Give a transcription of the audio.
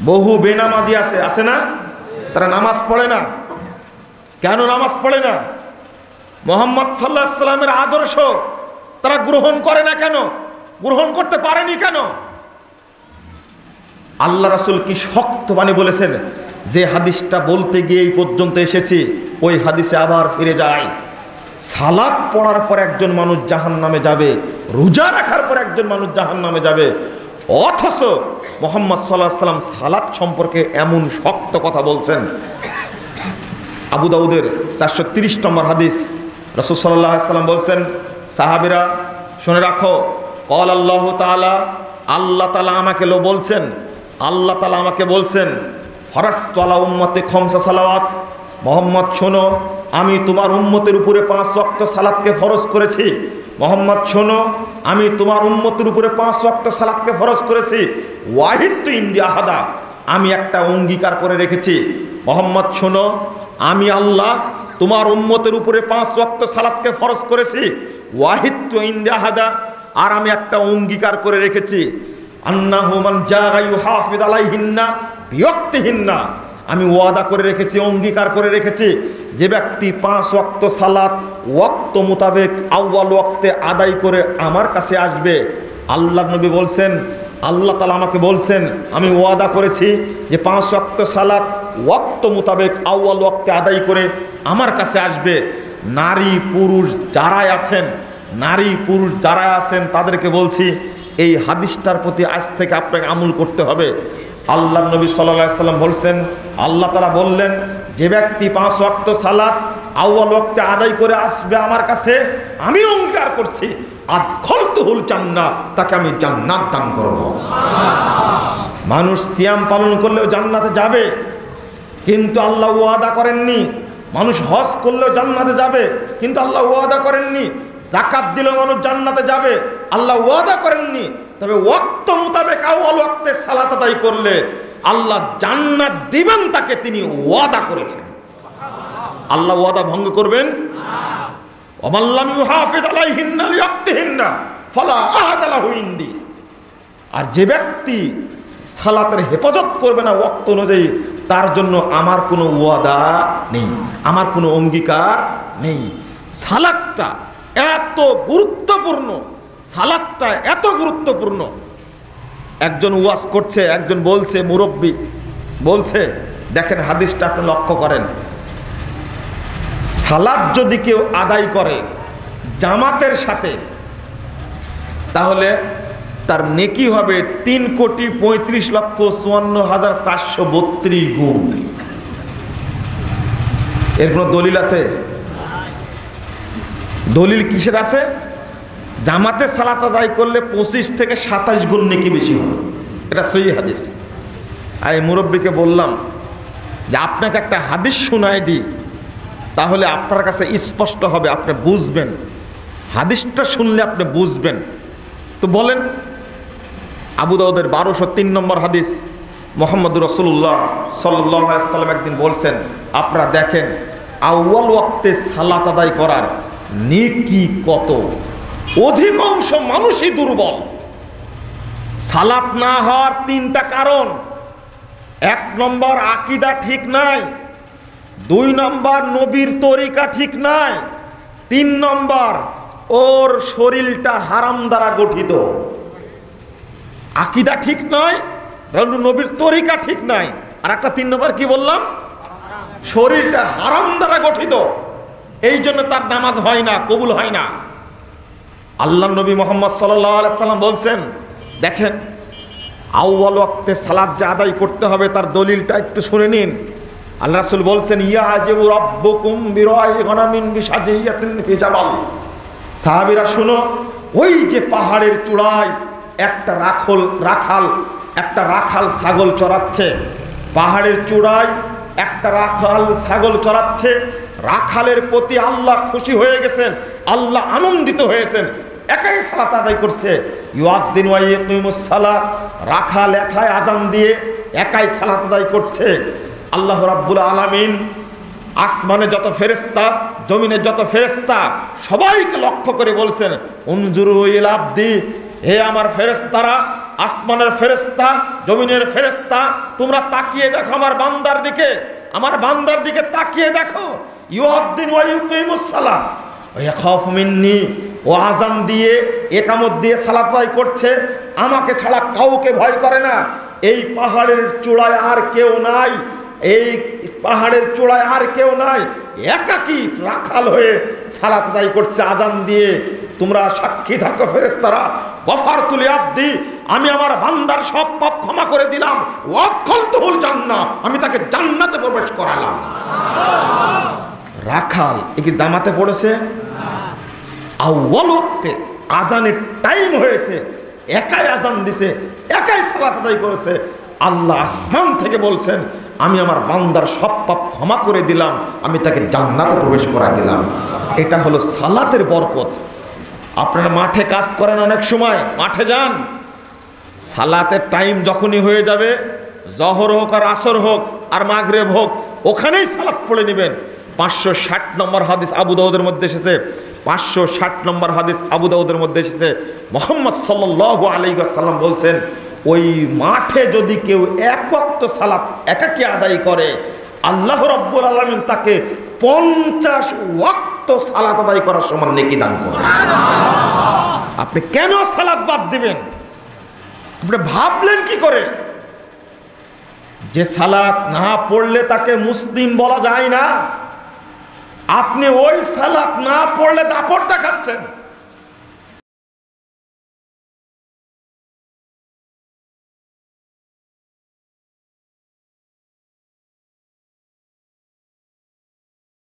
বহু বেনামাজি আছে, আছে না? তারা নামাজ পড়ে না। কেন নামাজ পড়ে না? মুহাম্মদ সাল্লাল্লাহু আলাইহি সাল্লামের আদর্শ তারা গ্রহণ করে না কেন? গ্রহণ করতে পারেনি কেন? আল্লাহ রাসূল কি শক্ত বাণী বলেছেন, যে হাদিসটা বলতে গিয়ে এই পর্যন্ত এসেছি ওই হাদিসে আবার ফিরে যায়। সালাত পড়ার পর একজন মানুষ জাহান্নামে যাবে, রোজা রাখার পর একজন মানুষ জাহান্নামে যাবে, অথচ মুহাম্মদ সাল্লাল্লাহু আলাইহি সাল্লাম সালাত সম্পর্কে এমন শক্ত কথা বলছেন। আবু দাউদের 430 নম্বর হাদিস, রাসূল সাল্লাল্লাহু আলাইহি সাল্লাম বলছেন, সাহাবীরা শুনে রাখো, ক্বাল আল্লাহু তাআলা, আল্লাহ তাআলা আমাকে বলছেন, আল্লাহ তাআলা আমাকে বলছেন, ফরাজতু আলা উম্মতি খামসা সালাওয়াত, মুহাম্মদ শোনো, আমি তোমার উম্মতের উপরে 5 ওয়াক্ত সালাতকে ফরজ করেছি। মুহাম্মদ শোনো, আমি তোমার উম্মতের উপরে 5 ওয়াক্ত সালাতকে ফরজ করেছি। ওয়াহিদতু ইনদি আহাদা, আমি একটা অঙ্গীকার করে রেখেছি। মুহাম্মদ শোনো, আমি আল্লাহ তোমার উম্মতের উপরে 5 ওয়াক্ত সালাতকে ফরজ করেছি। ওয়াহিদতু ইনদি আহাদা, আর আমি একটা অঙ্গীকার করে রেখেছি, আন্নাহু মান জাআ ইউহাফিজ আলাইহিন্না বিওয়াক্তিহিন্না, আমি ওয়াদা করে রেখেছি, অঙ্গীকার করে রেখেছি, যে ব্যক্তি 5 ওয়াক্ত সালাত ওয়াক্ত মোতাবেক আউয়াল ওয়াক্তে আদায় করে আমার কাছে আসবে, আল্লাহ নবী বলছেন, আল্লাহ তাআলা আমাকে বলছেন, আমি ওয়াদা করেছি যে 5 ওয়াক্ত সালাত ওয়াক্ত মোতাবেক আউয়াল ওয়াক্তে আদায় করে আমার কাছে আসবে। নারী পুরুষ যারাই আছেন, নারী পুরুষ যারা আছেন তাদেরকে বলছি, এই হাদিসটার প্রতি আজ থেকে আপনাকে আমল করতে হবে। আল্লাহ নবী সাল্লাল্লাহু আলাইহি সাল্লাম বলছেন, আল্লাহ তাআলা বললেন, যে ব্যক্তি 5 ওয়াক্ত সালাত আউয়াল ওয়াক্তে আদায় করে আসবে আমার কাছে, আমি অঙ্গীকার করছি, আদখালতুহুল জান্নাহ, তাকে আমি জান্নাত দান করব। মানুষ সিয়াম পালন করলেও জান্নাতে যাবে, কিন্তু আল্লাহ ওয়াদা করেননি। মানুষ হজ করলেও জান্নাতে যাবে, কিন্তু আল্লাহ ওয়াদা করেননি। যাকাত দিলেও মানুষ জান্নাতে যাবে, আল্লাহ ওয়াদা করেননি। তবে ওয়াক্ত মোতাবেক আউয়াল ওয়াক্তে সালাত আদায় করলে আল্লাহ জান্নাত দিবেন, তাকে তিনি ওয়াদা করেছেন। আল্লাহ ওয়াদা ভঙ্গ করবেন না। ওমান লাম ইউহাফিজ আলাইহিন্না লিওয়াক্তিহিন্না ফালা আহাদা লাহু ইনদি, আর যে ব্যক্তি সালাতের হেফাজত করবে না ওয়াক্ত অনুযায়ী, তার জন্য আমার কোনো ওয়াদা নেই, আমার কোনো অঙ্গীকার নেই। সালাতটা এত গুরুত্বপূর্ণ, সালাতটা এত গুরুত্বপূর্ণ। একজন ওয়াজ করছে, একজন বলছে, মুরব্বী বলছে, দেখেন হাদিসটা আপনি লক্ষ্য করেন, সালাত যদি কেউ আদায় করে জামাতের সাথে, তাহলে তার নেকি হবে 3,35,54,432 গুণ। এর কোনো দলিল আছে? দলিল কিসের আছে? জামাতে সালাত আদায় করলে 25 থেকে 27 গুণ নেকি বেশি হবে, এটা সহিহ হাদিস। আর এই মুরব্বীকে বললাম যে আপনাকে একটা হাদিস শোনায় দিই, তাহলে আপনার কাছে স্পষ্ট হবে, আপনি বুঝবেন, হাদিসটা শুনলে আপনি বুঝবেন। তো বলেন। আবু দাউদের 1203 নম্বর হাদিস, মুহাম্মদুর রাসূলুল্লাহ সাল্লাল্লাহু আলাইহি ওয়াসাল্লাম একদিন বলছেন, আপনারা দেখেন আউয়াল ওয়াক্তে সালাত আদায় করার নেকি কত। অধিকাংশ মানুষই দুর্বল। সালাত না হওয়ার 3টা কারণ। 1 নম্বর আকীদা ঠিক নাই, 2 নম্বর নবীর তরিকা ঠিক নাই, 3 নম্বর ওর শরীরটা হারাম দ্বারা গঠিত। আকীদা ঠিক নয়, নবীর তরিকা ঠিক নাই, আর একটা 3 নম্বর কি বললাম, শরীরটা হারাম দ্বারা গঠিত। এই জন্য তার নামাজ হয় না, কবুল হয় না। আল্লাহ নবী মুহাম্মদ সাল্লাল্লাহু আলাইহি সাল্লাম বলছেন, দেখেন আউয়াল ওয়াক্তে সালাত যে আদায় করতে হবে তার দলিলটা একটু শুনে নিন। আল্লাহ রাসূল বলছেন, ইয়াজিবু রাব্বুকুম বিরাই গনামিন বিশাজিয়াতিন ফি জাবাল। সাহাবীরা শুনো, ওই যে পাহাড়ের চূড়ায় একটা রাখাল ছাগল চড়াচ্ছে, পাহাড়ের চূড়ায় একটা রাখাল ছাগল চড়াচ্ছে। রাখালের প্রতি আল্লাহ খুশি হয়ে গেছেন, আল্লাহ আনন্দিত হয়েছেন, একাই সালাত আদায় করছে। ইউআযযিনু ওয়া ইয়াকিমুস সালাহ, রাখাল একাই আযান দিয়ে একাই সালাত আদায় করছে। আল্লাহ রাব্বুল আলামিন আসমানে যত ফেরেশতা, জমিনে যত ফেরেশতা, সবাইকে লক্ষ্য করে বলছেন, উনজুরু ইলা আবদি, হে আমার ফেরেশতারা, আসমানের ফেরেশতা, জমিনের ফেরেশতা, তোমরা তাকিয়ে দেখো আমার বান্দার দিকে, আমার বান্দার দিকে তাকিয়ে দেখো। ইউআদ্দিন ওয়া ইউকিমুস সালাহ ওয়া ইয়াখাফু মিন্নি, ও আজান দিয়ে একামত দিয়ে সালাত আদায় করছে, আমাকে ছাড়া কাউকে ভয় করে না। এই পাহাড়ের চূড়ায় আর কেউ নাই, এই পাহাড়ের চূড়ায় আর কেউ নাই, একাকী রাখাল হয়ে সালাত আদায় করছে আজান দিয়ে। তোমরা সাক্ষী থাকো ফেরেশতারা, গফারতু লিআবদি, আমি আমার বান্দার সব পাপ ক্ষমা করে দিলাম, ওয়াদখালতুহুল জান্নাহ, আমি তাকে জান্নাতে প্রবেশ করালাম। রাখাল এ কি জামাতে পড়েছে? আউয়াল ওয়াক্তে আজানের টাইম হয়েছে, একাই আজান দিছে, একাই সালাত আদায় করেছে। আল্লাহ আসমান থেকে বলছেন আমি আমার বান্দার সব পাপ ক্ষমা করে দিলাম, আমি তাকে জান্নাতে প্রবেশ করাই দিলাম। এটা হলো সালাতের বরকত। আপনারা মাঠে কাজ করেন, অনেক সময় মাঠে যান, সালাতের টাইম যখনই হয়ে যাবে, জহর হোক আর আসর হোক আর মাগরিব হোক, ওখানেই সালাত পড়ে নেবেন। 560 নম্বর হাদিস আবু দাউদের মধ্যে এসেছে, 560 নম্বর হাদিস আবু দাউদের মধ্যে এসেছে, মুহাম্মদ সাল্লাল্লাহু আলাইহি ওয়াসাল্লাম বলছেন ওই মাঠে যদি কেউ এক ওয়াক্ত সালাত একাকী আদায় করে, আল্লাহ রাব্বুল আলামিন তাকে 50 ওয়াক্ত সালাত আদায় করার সমান নেকি দান করবেন। আপনি কেন সালাত বাদ দিবেন? আপনি ভাবলেন কি করে যে সালাত না পড়লে তাকে মুসলিম বলা যায় না? আপনি ওই সালাত না পড়লে দাপট দেখাচ্ছেন।